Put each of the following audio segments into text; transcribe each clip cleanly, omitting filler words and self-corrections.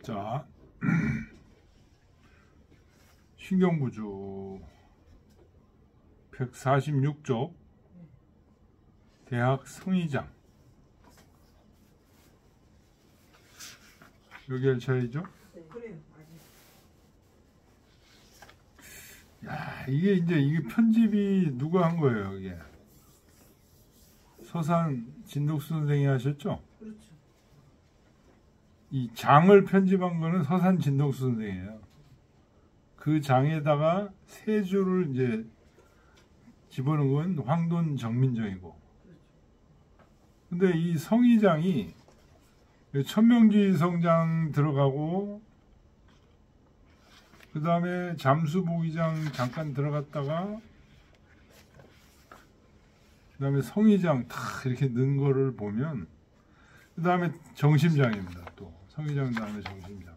자, 신경부주 146쪽 대학 성의장 여기 할 차례죠? 네, 그래요. 야, 이게 편집이 누가 한 거예요, 이게? 서산 진독수 선생이 하셨죠? 그렇죠. 이 장을 편집한 거는 서산 진독수 선생이에요. 그 장에다가 세 줄을 이제 집어넣은 건 황돈 정민정이고. 근데 이 성의장이 천명지 성장 들어가고 그 다음에 잠수부의장 잠깐 들어갔다가 그 다음에 성의장 탁 이렇게 넣은 거를 보면 그 다음에 정심장입니다. 또 성의장 다음에 정심장.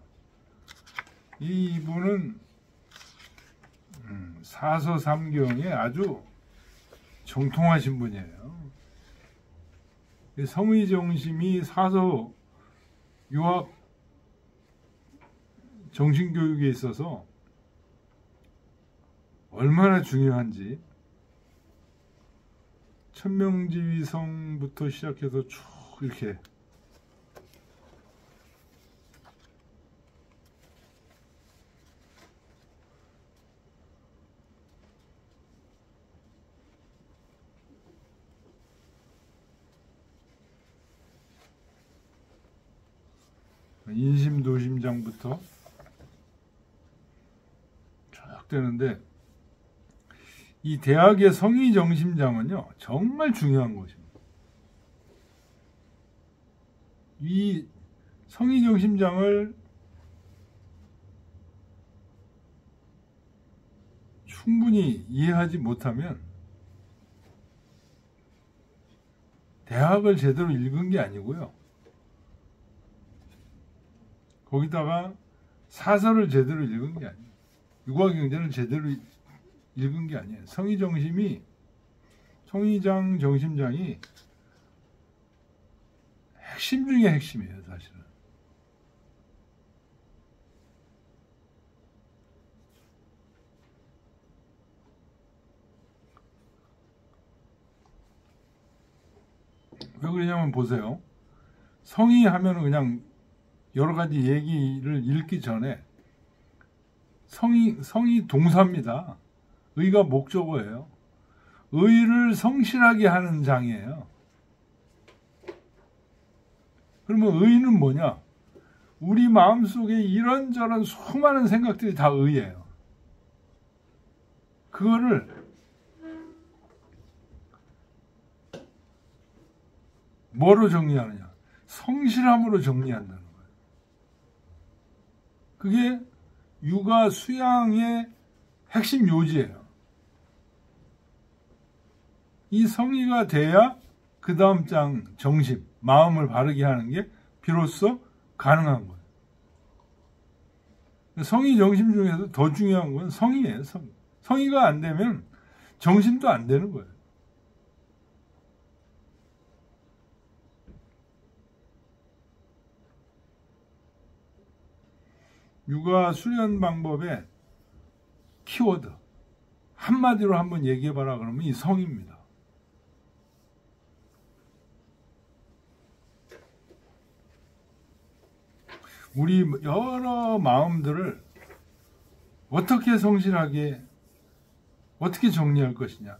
이분은 사서삼경에 아주 정통하신 분이에요. 성의정심이 사서 유학 정신교육에 있어서 얼마나 중요한지 천명지위성부터 시작해서 쭉 이렇게 인심도심장부터 쭉 되는데 이 대학의 성의정심장은요 정말 중요한 것입니다. 이 성의정심장을 충분히 이해하지 못하면 대학을 제대로 읽은 게 아니고요. 거기다가 사설을 제대로 읽은 게 아니에요. 유과경전을 제대로 읽은 게 아니에요. 성의정심이 성의장 정심장이 핵심 중에 핵심이에요, 사실은. 왜 그러냐면 보세요. 성의 하면은 그냥 여러 가지 얘기를 읽기 전에 성이 동사입니다. 의가 목적어예요. 의를 성실하게 하는 장이에요. 그러면 의는 뭐냐? 우리 마음속에 이런저런 수많은 생각들이 다 의예요. 그거를 뭐로 정리하느냐? 성실함으로 정리한다는 거예요. 그게 육아 수양의 핵심 요지예요. 이 성의가 돼야 그 다음 장 정심, 마음을 바르게 하는 게 비로소 가능한 거예요. 성의 정심 중에서 더 중요한 건 성의예요. 성의가 안 되면 정심도 안 되는 거예요. 육아 수련 방법의 키워드 한마디로 한번 얘기해봐라 그러면 이 성입니다. 우리 여러 마음들을 어떻게 성실하게 어떻게 정리할 것이냐.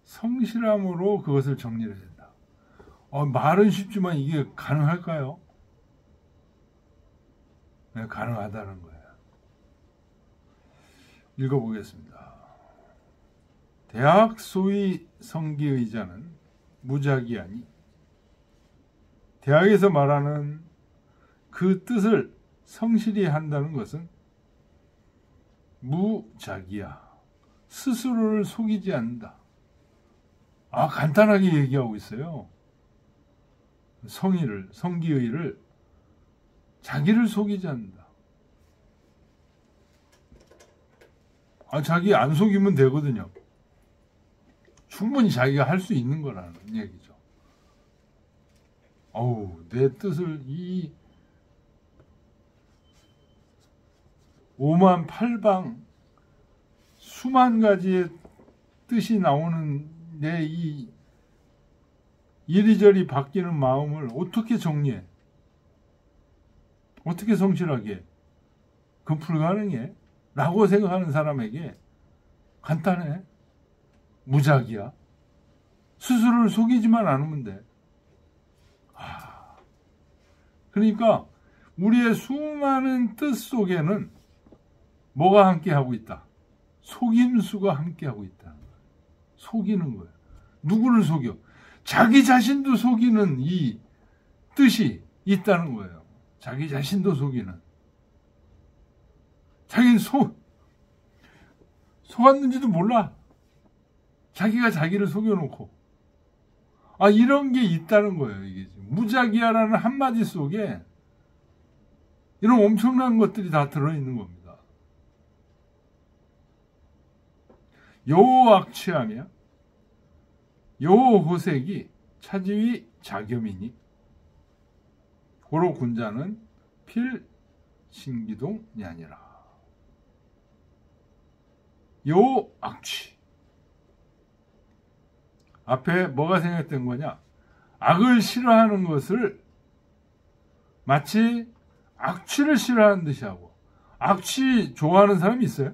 성실함으로 그것을 정리해야 된다. 말은 쉽지만 이게 가능할까요? 네, 가능하다는 거예요. 읽어보겠습니다. 대학 소위 성기의자는 무작위하니 대학에서 말하는 그 뜻을 성실히 한다는 것은 무작위야. 스스로를 속이지 않는다. 간단하게 얘기하고 있어요. 성기의를 자기를 속이지 않는다. 자기 안 속이면 되거든요. 충분히 자기가 할 수 있는 거라는 얘기죠. 내 뜻을 오만 팔방 수만 가지의 뜻이 나오는 내 이 이리저리 바뀌는 마음을 어떻게 정리해? 어떻게 성실하게 해? 그건 불가능해 라고 생각하는 사람에게 간단해. 무작이야. 스스로를 속이지만 않으면 돼. 그러니까 우리의 수많은 뜻 속에는 뭐가 함께하고 있다? 속임수가 함께하고 있다. 속이는 거야. 누구를 속여? 자기 자신도 속이는 이 뜻이 있다는 거예요. 자기 자신도 속이는. 자기는 속았는지도 몰라. 자기가 자기를 속여놓고. 이런 게 있다는 거예요. 이게 무작위야라는 한마디 속에 이런 엄청난 것들이 다 들어있는 겁니다. 여호악취하며 여호호색이 차지위 자겸이니 고로 군자는 필신기동이 아니라. 여호악취. 앞에 뭐가 생각된 거냐? 악을 싫어하는 것을 마치 악취를 싫어하는 듯이 하고. 악취 좋아하는 사람이 있어요?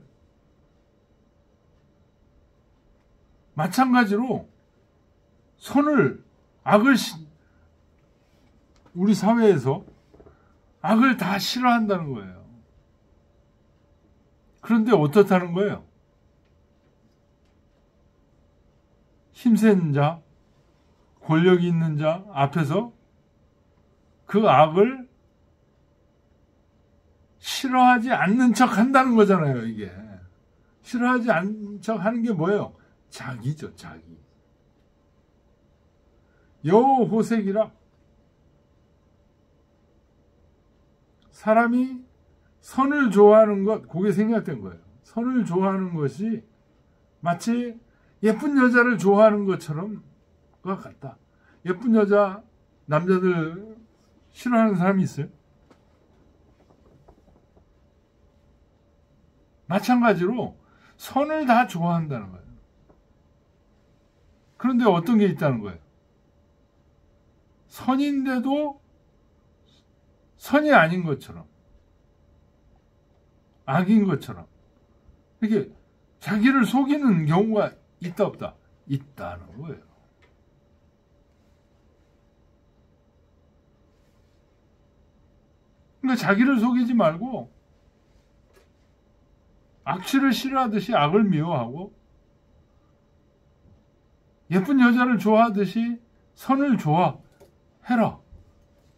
마찬가지로 우리 사회에서 악을 다 싫어한다는 거예요. 그런데 어떻다는 거예요? 힘센 자, 권력이 있는 자 앞에서 그 악을 싫어하지 않는 척 한다는 거잖아요, 이게. 싫어하지 않는 척 하는 게 뭐예요? 자기죠, 자기. 여호호색이라. 사람이 선을 좋아하는 것, 그게 생각된 거예요. 선을 좋아하는 것이 마치 예쁜 여자를 좋아하는 것처럼 것 같다. 예쁜 여자, 남자들 싫어하는 사람이 있어요? 마찬가지로 선을 다 좋아한다는 거예요. 그런데 어떤 게 있다는 거예요? 선인데도 선이 아닌 것처럼, 악인 것처럼 이렇게 자기를 속이는 경우가 있다 없다? 있다는 거예요. 그러니까 자기를 속이지 말고 악취를 싫어하듯이 악을 미워하고 예쁜 여자를 좋아하듯이 선을 좋아해라.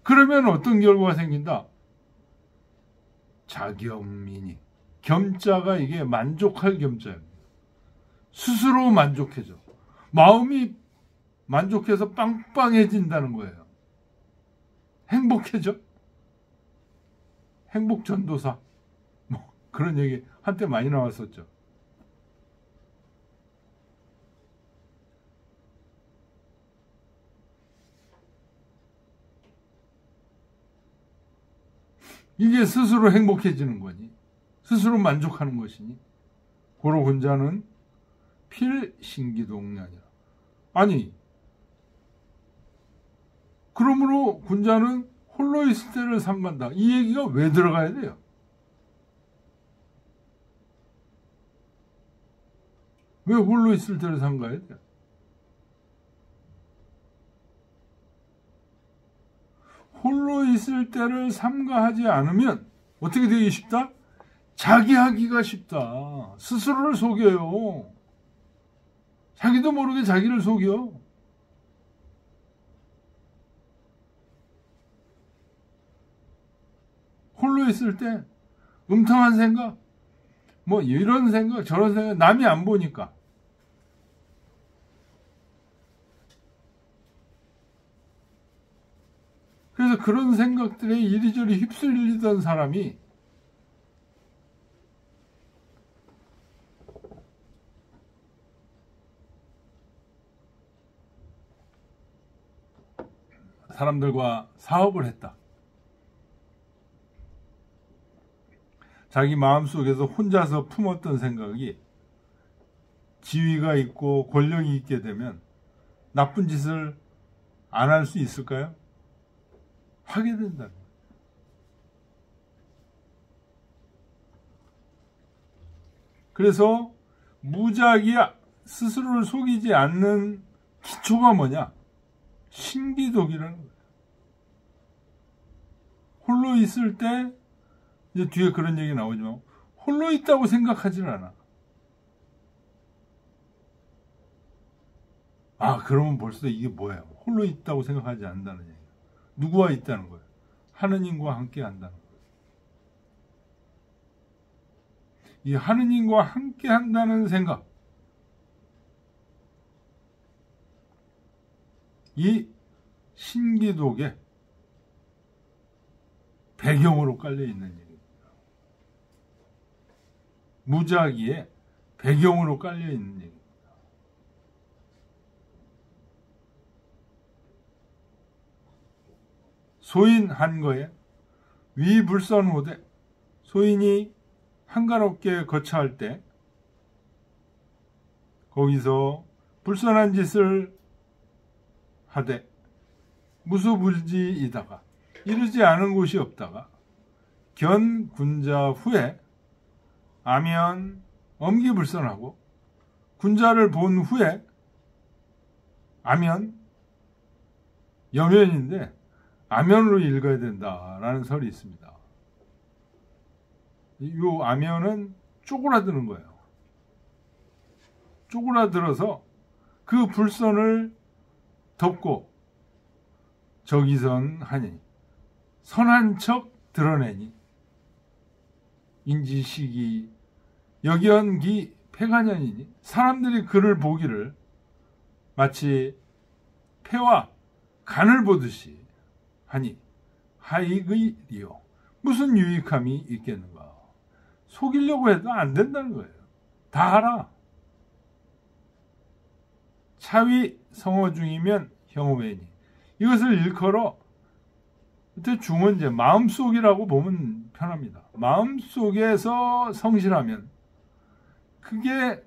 그러면 어떤 결과가 생긴다? 자겸이니. 겸자가 이게 만족할 겸자입니다. 스스로 만족해져. 마음이 만족해서 빵빵해진다는 거예요. 행복해져. 행복전도사. 뭐 그런 얘기 한때 많이 나왔었죠. 이게 스스로 행복해지는 거니? 스스로 만족하는 것이니? 고로 군자는 필신기동이 아니라. 아니, 그러므로 군자는 홀로 있을 때를 삼간다. 이 얘기가 왜 들어가야 돼요? 왜 홀로 있을 때를 삼가야 돼요? 홀로 있을 때를 삼가하지 않으면 어떻게 되기 쉽다? 자기하기가 쉽다. 스스로를 속여요. 자기도 모르게 자기를 속여. 홀로 있을 때 음탕한 생각, 뭐 이런 생각 저런 생각 남이 안 보니까. 그래서 그런 생각들에 이리저리 휩쓸리던 사람이 사람들과 사업을 했다. 자기 마음속에서 혼자서 품었던 생각이 지위가 있고 권력이 있게 되면 나쁜 짓을 안 할 수 있을까요? 하게 된다는 거예요. 그래서 무작위야 스스로를 속이지 않는 기초가 뭐냐? 신기독이라는 거예요. 홀로 있을 때 이제 뒤에 그런 얘기 나오지만 홀로 있다고 생각하지는 않아. 그러면 벌써 이게 뭐예요? 홀로 있다고 생각하지 않는다는 얘기예요. 누구와 있다는 거예요? 하느님과 함께 한다는 거예요. 이 하느님과 함께 한다는 생각, 이 신기독의 배경으로 깔려 있는 얘기입니다. 무작위의 배경으로 깔려 있는 얘기입니다. 소인 한거에 위불선호되, 소인이 한가롭게 거처할 때 거기서 불선한 짓을 하되 무소불지이다가 이르지 않은 곳이 없다가 견군자 후에 아면 엄기불선하고 군자를 본 후에 아면 여면인데 아면으로 읽어야 된다라는 설이 있습니다. 이 아면은 쪼그라드는 거예요. 쪼그라들어서 그 불선을 덮고 저기선 하니 선한 척 드러내니 인지시기 여기언기 폐가년이니 사람들이 그를 보기를 마치 폐와 간을 보듯이 하니 하익의리요. 무슨 유익함이 있겠는가. 속이려고 해도 안 된다는 거예요. 다 알아. 차위 성어 중이면 형오매니. 이것을 일컬어 중은 이제 마음속이라고 보면 편합니다. 마음속에서 성실하면 그게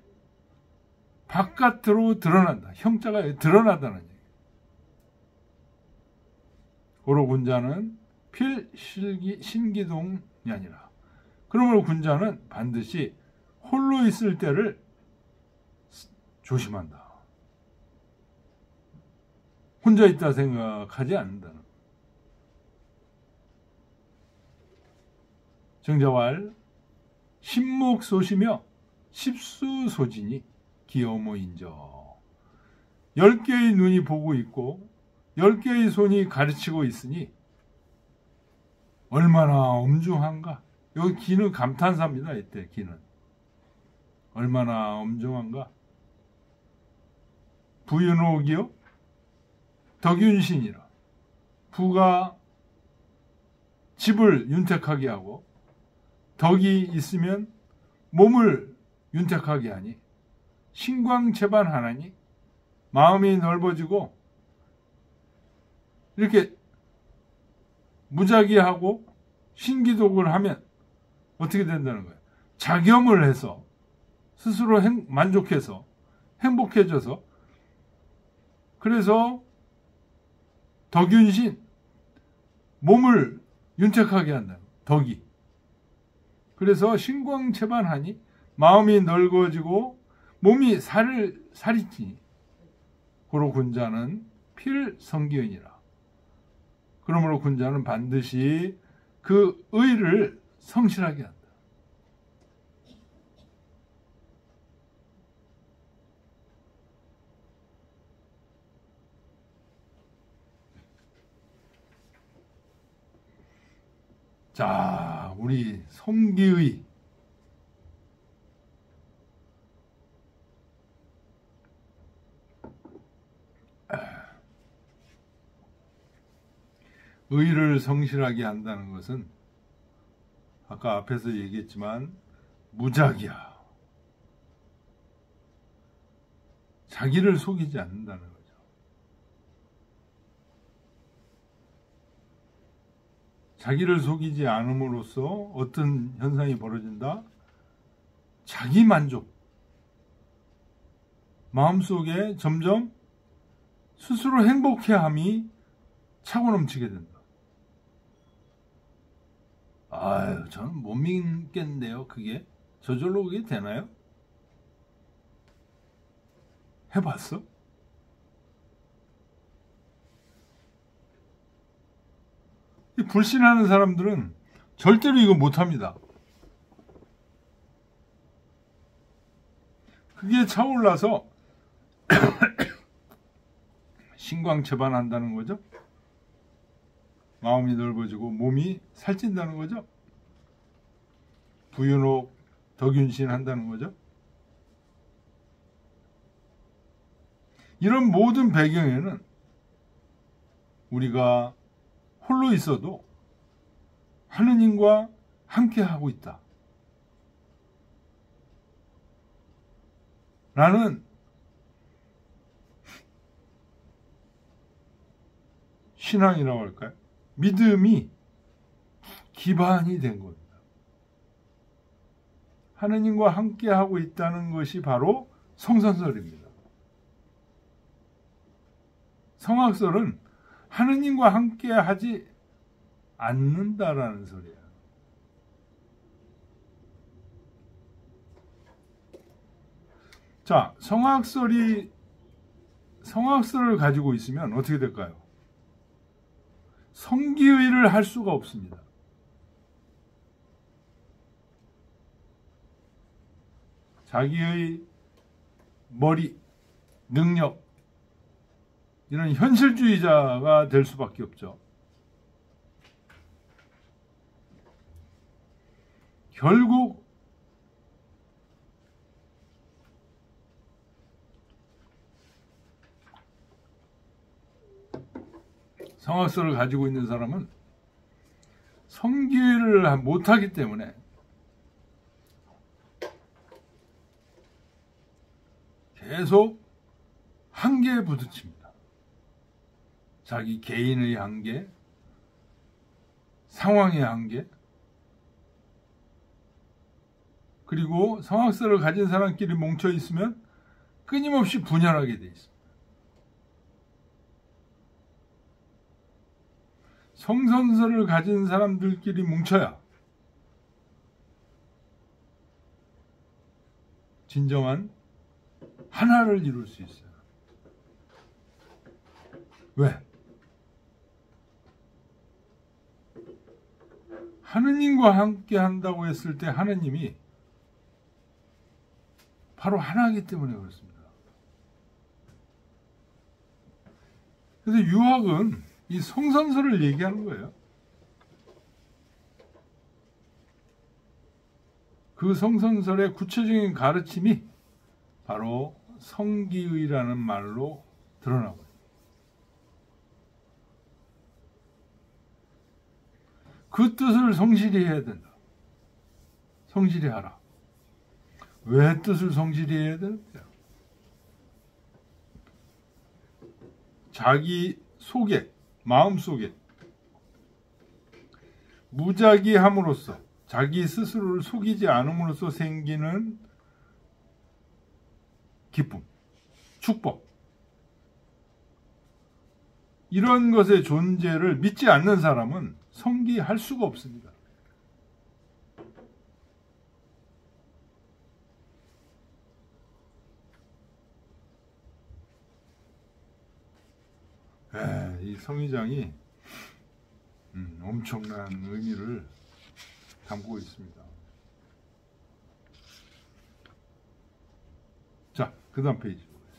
바깥으로 드러난다. 형자가 드러나다는 얘기예요. 고로 군자는 필실기 신기동이 아니라, 그러므로 군자는 반드시 홀로 있을 때를 조심한다. 혼자 있다 생각하지 않는다는. 정자왈 신목소시며 십수소진이 기어모인저. 10개의 눈이 보고 있고 10개의 손이 가르치고 있으니 얼마나 엄중한가. 여기 기는 감탄사입니다. 이때 기는 얼마나 엄중한가. 부윤옥이요 덕윤신이라. 부가 집을 윤택하게 하고 덕이 있으면 몸을 윤택하게 하니 신광채반하나니 마음이 넓어지고 이렇게 무작위하고 신기독을 하면 어떻게 된다는 거예요? 자겸을 해서 스스로 만족해서 행복해져서, 그래서 덕윤신, 몸을 윤택하게 한다는 거예요. 덕이. 그래서 신광채반하니 마음이 넓어지고 몸이 살이 찌니 고로 군자는 필성기은이라. 그러므로 군자는 반드시 그 의를 성실하게 한다. 자, 우리 성기의 의를 성실하게 한다는 것은 아까 앞에서 얘기했지만 무작위야. 자기를 속이지 않는다는 거죠. 자기를 속이지 않음으로써 어떤 현상이 벌어진다? 자기 만족. 마음속에 점점 스스로 행복해함이 차고 넘치게 된다. 아유, 저는 못 믿겠는데요. 그게 저절로 그게 되나요? 해봤어? 이 불신하는 사람들은 절대로 이거 못합니다. 그게 차올라서 신광체반한다는 거죠. 마음이 넓어지고 몸이 살찐다는 거죠. 부윤옥, 덕윤신한다는 거죠. 이런 모든 배경에는 우리가 홀로 있어도 하느님과 함께 하고 있다 라는 신앙이라고 할까요? 믿음이 기반이 된 겁니다. 하느님과 함께 하고 있다는 것이 바로 성선설입니다. 성악설은 하느님과 함께 하지 않는다라는 소리예요. 자, 성악설을 가지고 있으면 어떻게 될까요? 성기의를 할 수가 없습니다. 자기의 머리, 능력, 이런 현실주의자가 될 수밖에 없죠. 결국 성악설을 가지고 있는 사람은 성기를 못하기 때문에 계속 한계에 부딪힙니다. 자기 개인의 한계, 상황의 한계, 그리고 성악설을 가진 사람끼리 뭉쳐 있으면 끊임없이 분열하게 돼 있습니다. 성선설을 가진 사람들끼리 뭉쳐야 진정한 하나를 이룰 수 있어요. 왜? 하느님과 함께 한다고 했을 때 하느님이 바로 하나이기 때문에 그렇습니다. 그래서 유학은 이 성선설을 얘기하는 거예요. 그 성선설의 구체적인 가르침이 바로 성기의라는 말로 드러나고 있어요. 그 뜻을 성실히 해야 된다. 성실히 하라. 왜 뜻을 성실히 해야 되는데요? 자기 속에, 마음속에 무작위함으로써, 자기 스스로를 속이지 않음으로써 생기는 기쁨, 축복, 이런 것의 존재를 믿지 않는 사람은 성기할 수가 없습니다. 이 성의장이 엄청난 의미를 담고 있습니다. 자, 그 다음 페이지 보겠습니다.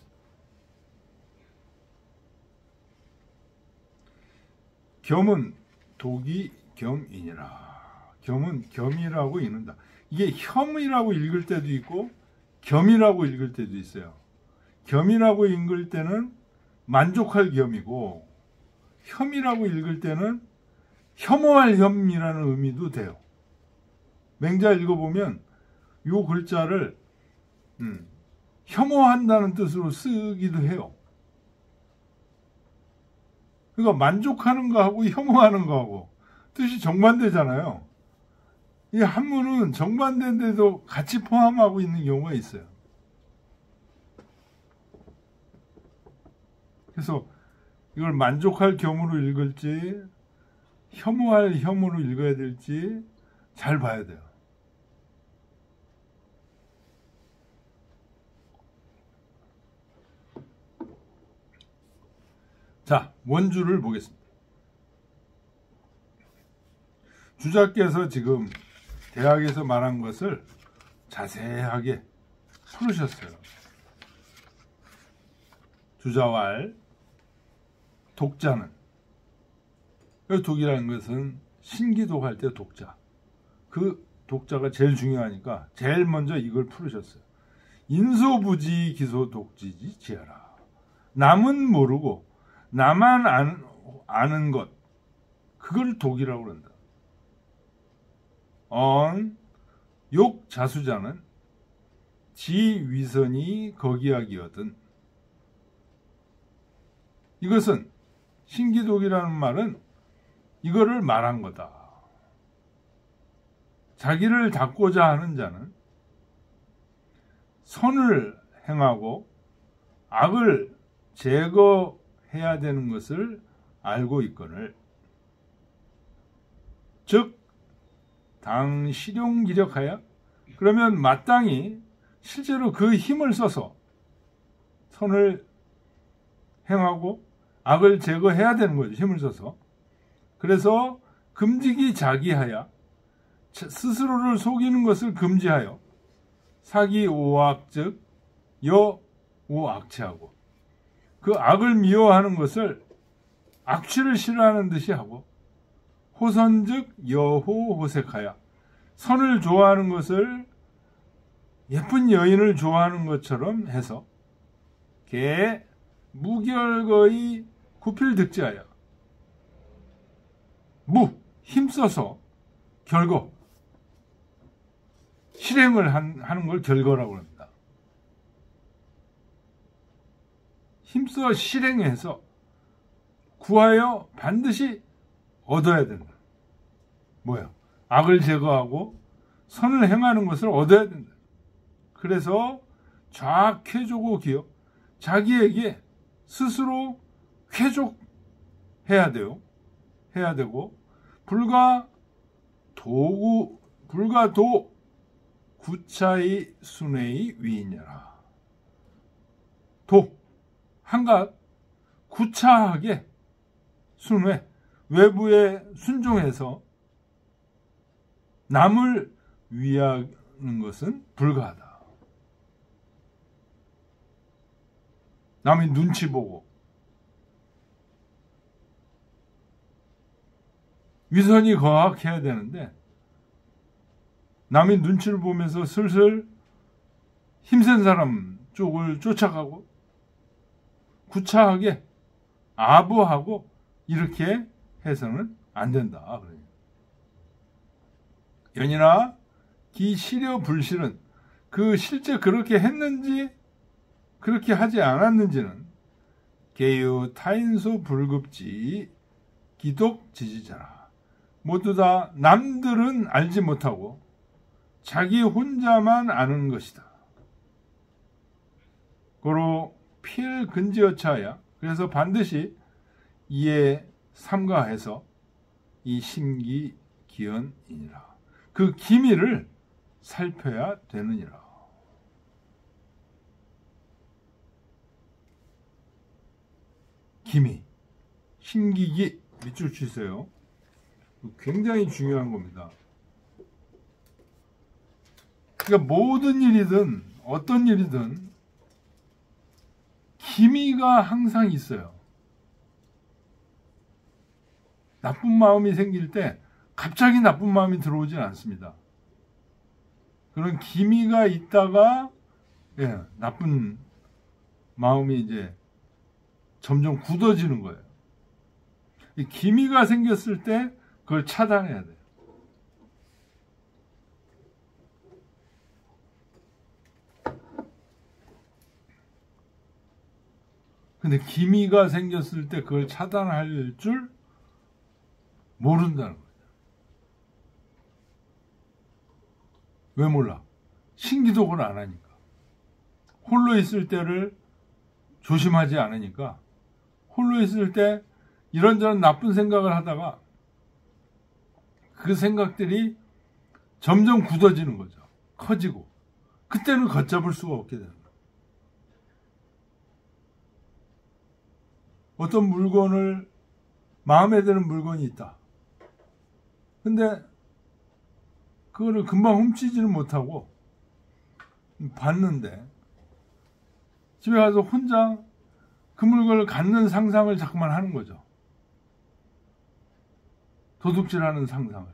겸은 독이 겸이니라. 겸은 겸이라고 읽는다. 이게 혐이라고 읽을 때도 있고 겸이라고 읽을 때도 있어요. 겸이라고 읽을 때는 만족할 겸이고 혐이라고 읽을 때는 혐오할 혐이라는 의미도 돼요. 맹자 읽어보면 이 글자를 혐오한다는 뜻으로 쓰기도 해요. 그러니까 만족하는 거하고 혐오하는 거하고 뜻이 정반대잖아요. 이 한문은 정반대인데도 같이 포함하고 있는 경우가 있어요. 그래서 이걸 만족할 겸으로 읽을지 혐오할 혐오로 읽어야 될지 잘 봐야 돼요. 자, 원주를 보겠습니다. 주자께서 지금 대학에서 말한 것을 자세하게 풀으셨어요. 주자왈 독자는, 독이라는 것은 신기독 할 때 독자, 그 독자가 제일 중요하니까 제일 먼저 이걸 풀으셨어요. 인소부지 기소독지지 지어라. 남은 모르고 나만 아는 것, 그걸 독이라고 그런다. 욕 자수자는 지 위선이 거기하기거든. 이것은 신기독이라는 말은 이거를 말한 거다. 자기를 닦고자 하는 자는 선을 행하고 악을 제거해야 되는 것을 알고 있거늘, 즉 당 실용기력하여, 그러면 마땅히 실제로 그 힘을 써서 선을 행하고 악을 제거해야 되는 거죠. 힘을 써서. 그래서 금지기 자기하여, 스스로를 속이는 것을 금지하여 사기 오악, 즉 여오악취하고, 그 악을 미워하는 것을 악취를 싫어하는 듯이 하고, 호선 즉 여호호색하여, 선을 좋아하는 것을 예쁜 여인을 좋아하는 것처럼 해서 개 무결거의 구필득지하여, 힘써서 결거, 실행을 하는 걸 결거라고 합니다. 힘써 실행해서 구하여 반드시 얻어야 된다. 뭐야? 악을 제거하고 선을 행하는 것을 얻어야 된다. 그래서 좌쾌조고 기여, 자기에게 스스로 쾌족해야 돼요. 해야 되고, 불가 도 구차의 순회의 위이니라. 한갓 구차하게 순회, 외부에 순종해서 남을 위하는 것은 불가하다. 남이 눈치 보고 위선이 거학해야 되는데, 남이 눈치를 보면서 슬슬 힘센 사람 쪽을 쫓아가고 구차하게 아부하고 이렇게 해서는 안 된다. 연이나 기 실여 불실은, 그 실제 그렇게 했는지 그렇게 하지 않았는지는 개유 타인소 불급지 기독 지지자라. 모두 다 남들은 알지 못하고 자기 혼자만 아는 것이다. 고로 필 근지어차야. 그래서 반드시 이에 삼가해서 이 심기 기연이니라. 그 기미를 살펴야 되느니라. 기미, 심기기 밑줄 치세요. 굉장히 중요한 겁니다. 그러니까 모든 일이든 어떤 일이든 기미가 항상 있어요. 나쁜 마음이 생길 때 갑자기 나쁜 마음이 들어오진 않습니다. 그런 기미가 있다가 나쁜 마음이 이제 점점 굳어지는 거예요. 이 기미가 생겼을 때 그걸 차단해야 돼요. 근데 기미가 생겼을 때 그걸 차단할 줄 모른다는 거예요. 왜 몰라? 신기독을 안 하니까. 홀로 있을 때를 조심하지 않으니까 홀로 있을 때 이런저런 나쁜 생각을 하다가 그 생각들이 점점 굳어지는 거죠. 커지고. 그때는 걷잡을 수가 없게 되는 거예요. 어떤 물건을 마음에 드는 물건이 있다. 근데 그거를 금방 훔치지는 못하고 봤는데 집에 가서 혼자 그 물건을 갖는 상상을 자꾸만 하는 거죠. 도둑질하는 상상을.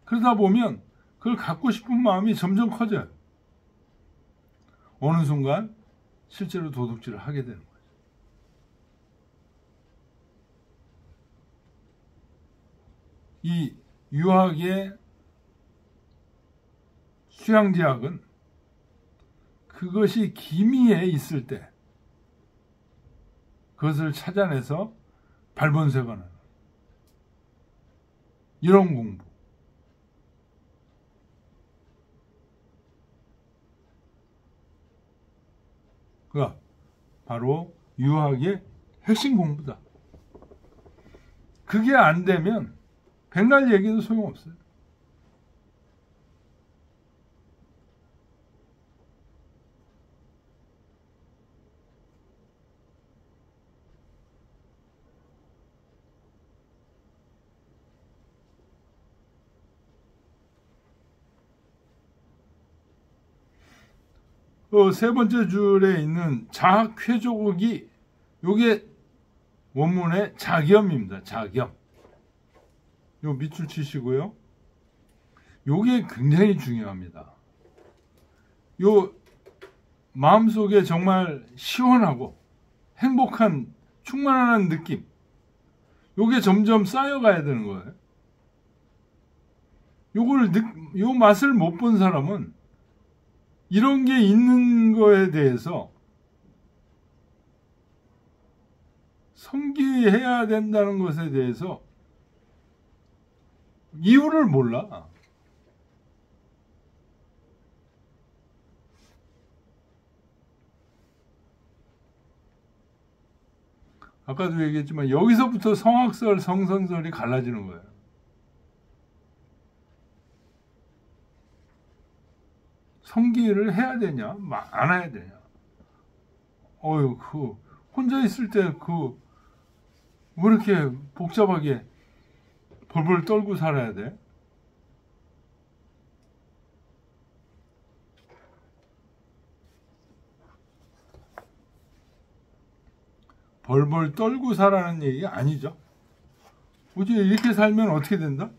그러다 보면 그걸 갖고 싶은 마음이 점점 커져요. 어느 순간 실제로 도둑질을 하게 되는 거죠. 이 유학의 수양제약은 그것이 기미에 있을 때 그것을 찾아내서 발본색하는 이런 공부. 그가 바로 유학의 핵심 공부다. 그게 안 되면 백날 얘기도 소용없어요. 세 번째 줄에 있는 자학회조국이 요게 원문의 자겸입니다. 자겸. 요 밑줄 치시고요. 요게 굉장히 중요합니다. 요 마음속에 정말 시원하고 행복한 충만한 느낌. 요게 점점 쌓여가야 되는 거예요. 요 맛을 못 본 사람은 이런 게 있는 거에 대해서 성기해야 된다는 것에 대해서 이유를 몰라. 아까도 얘기했지만 여기서부터 성악설, 성선설이 갈라지는 거예요. 성기를 해야 되냐, 안 해야 되냐. 혼자 있을 때 왜 이렇게 복잡하게 벌벌 떨고 살아야 돼? 벌벌 떨고 살라는 얘기가 아니죠. 오직 이렇게 살면 어떻게 된다?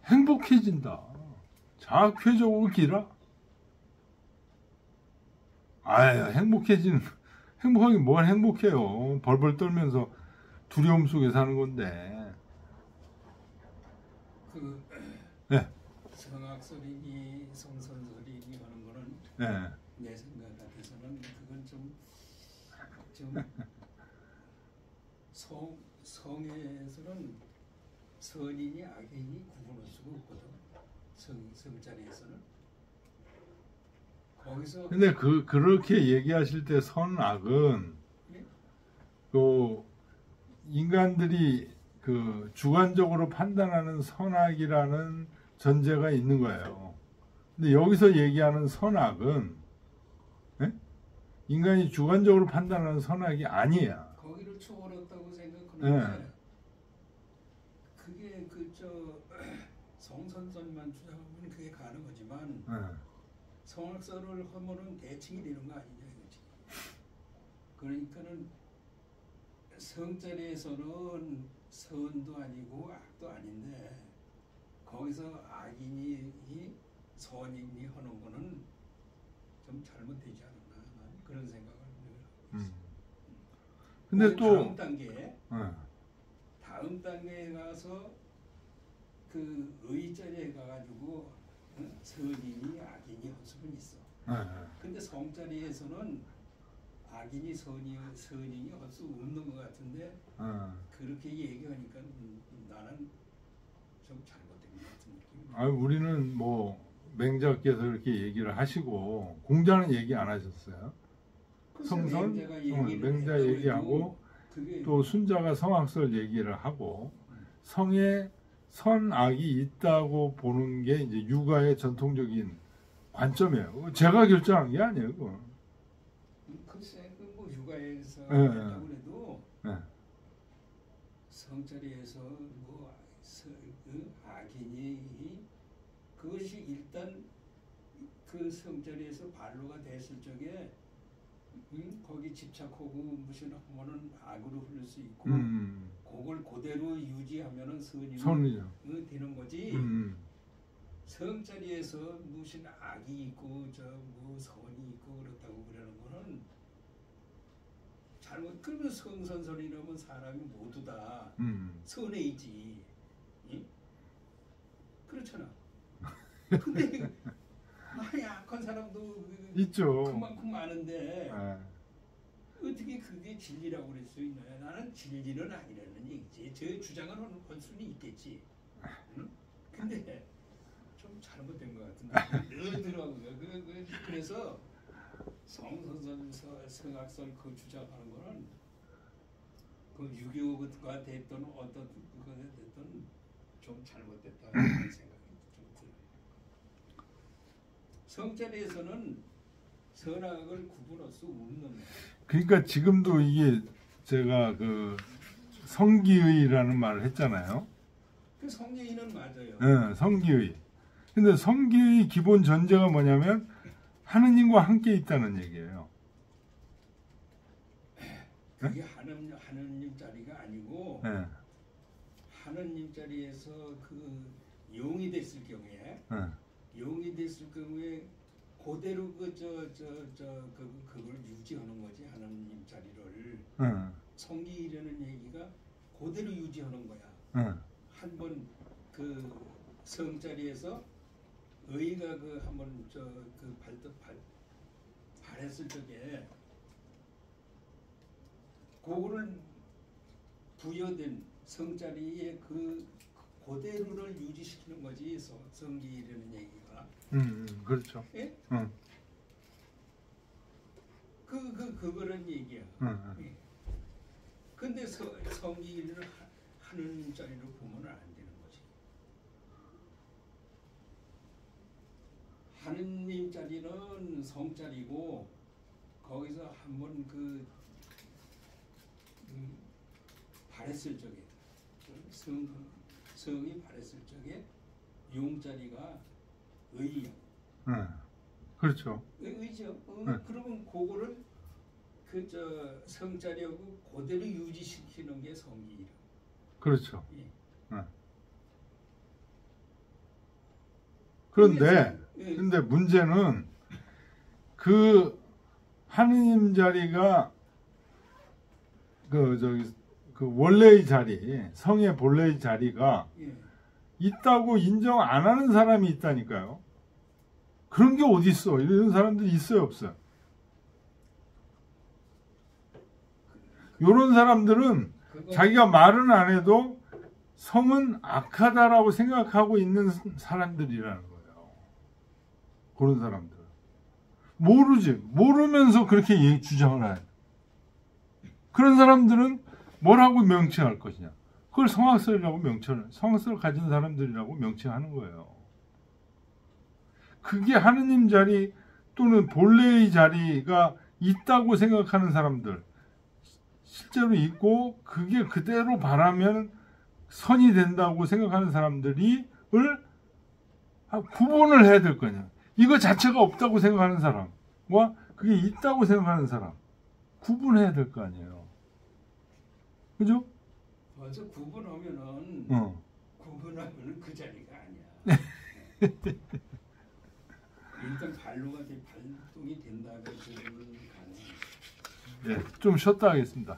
행복해진다. 자학회적으로 길어. 행복하긴 뭘 행복해요. 벌벌 떨면서 두려움 속에 사는 건데. 네. 성악설이니 성선설이니 하는 거는 네. 내 생각 같아서는 그건 좀 성에서는 선이니 악이니 구분할 수가 없거든. 성자리에서는. 거기서 근데 그렇게 얘기하실 때 선악은 예? 인간들이 주관적으로 판단하는 선악이라는 전제가 있는 거예요. 근데 여기서 얘기하는 선악은 인간이 주관적으로 판단하는 선악이 아니야. 거기를 초월했다고 생각하는데 그게 성선설만 주장하면 그게 가능하지만 성악설을 하면은 대칭이 되는 거 아니냐 이거지. 그러니까는 성자리에서는 선도 아니고 악도 아닌데 거기서 악이니 선이니 하는 거는 좀 잘못되지 않았나 그런 생각을 하고 있어요. 근데 또 다음 단계에 가서 그 의자리에 가가지고 선이니 악이니 할 수는 있어. 근데 성자리에서는 악이니 선이니 할 수 없는 것 같은데 그렇게 얘기하니까 나는 좀 잘못된 것 같은데. 같은 느낌. 아, 우리는 뭐 맹자께서 이렇게 얘기를 하시고 공자는 얘기 안 하셨어요. 성선, 맹자 얘기하고 또 순자가 성악설 얘기를 하고 성에 선악이 있다고 보는 게 이제 육아의 전통적인 관점이에요. 제가 결정한 게 아니에요. 그건. 글쎄, 뭐 육아에서 한다고 해도 성자리에서 뭐 악인이 그것이 일단 그 성자리에서 반로가 됐을 적에 거기 집착하고 무슨 하면은 악으로 흘릴 수 있고 그걸 그대로 유지하면은 선이죠. 되는 거지. 성자리에서 무슨 악이 있고 저 뭐 선이 있고 그렇다고 그러는 거는 잘못. 그러면 성선설이라면 사람이 모두 다 선에 있지. 응? 그렇잖아. 근데 약한 사람도 있죠. 그만큼 많은데 어떻게 그게 진리라고 그럴 수 있나요? 나는 진리는 아니라는 얘기지. 저 주장을 할 수는 있겠지. 응? 근데 좀 잘못된 것 같은데 늘더라고요. 그래서 성선설, 성악설 그 주장하는 거는 그 유교가 됐든 어떤 그거가 됐든 좀 잘못됐다는 생각이 좀 들어요. 성자리에서는 선악을 구분할 수 없는. 그러니까 지금도 이게 제가 그 성기의라는 말을 했잖아요. 그 성기의는 맞아요. 네, 성기의. 근데 성기의 기본 전제가 뭐냐면 하느님과 함께 있다는 얘기예요. 그게 하느님 자리가 아니고 하느님 자리에서 그 영이 됐을 경우에 영이 됐을 경우에 그대로 그걸 유지하는 거지. 하느님 자리를 성기라는 얘기가 그대로 유지하는 거야. 한번 그 성자리에서 의가 그 한번 발했을 적에 그거를 부여된 성자리에 그 그대로를 유지시키는 거지. 성기라는 얘기가. 그렇죠. 예? 그거는 얘기야. 예. 근데 성기를 하는 자리로 보면 안 되는 거지. 하느님 자리는 성자리고 거기서 한번 발했을 적에 성이 발했을 적에 용자리가 의요. 그렇죠. 의죠. 그러면 그거를 성자리하고 그대로 유지시키는 게 성기라. 그렇죠. 예. 근데 문제는 그 하느님 자리가 그 원래의 자리, 성의 본래의 자리가 있다고 인정 안 하는 사람이 있다니까요. 그런 게 어디 있어? 이런 사람들이 있어요, 없어요? 이런 사람들은 자기가 말은 안 해도 성은 악하다라고 생각하고 있는 사람들이라는 거예요. 그런 사람들. 모르면서 그렇게 주장을 해요. 그런 사람들은 뭐라고 명칭할 것이냐? 그걸 성악설이라고 성악설을 가진 사람들이라고 명칭하는 거예요. 그게 하느님 자리 또는 본래의 자리가 있다고 생각하는 사람들, 실제로 있고 그게 그대로 바라면 선이 된다고 생각하는 사람들을 구분을 해야 될 거냐. 이거 자체가 없다고 생각하는 사람과 그게 있다고 생각하는 사람 구분해야 될 거 아니에요. 그죠? 맞아. 구분하면은 그 자리가 아니야. 일단 발동이 된다고 저는 가능합니다. 좀 쉬었다 하겠습니다.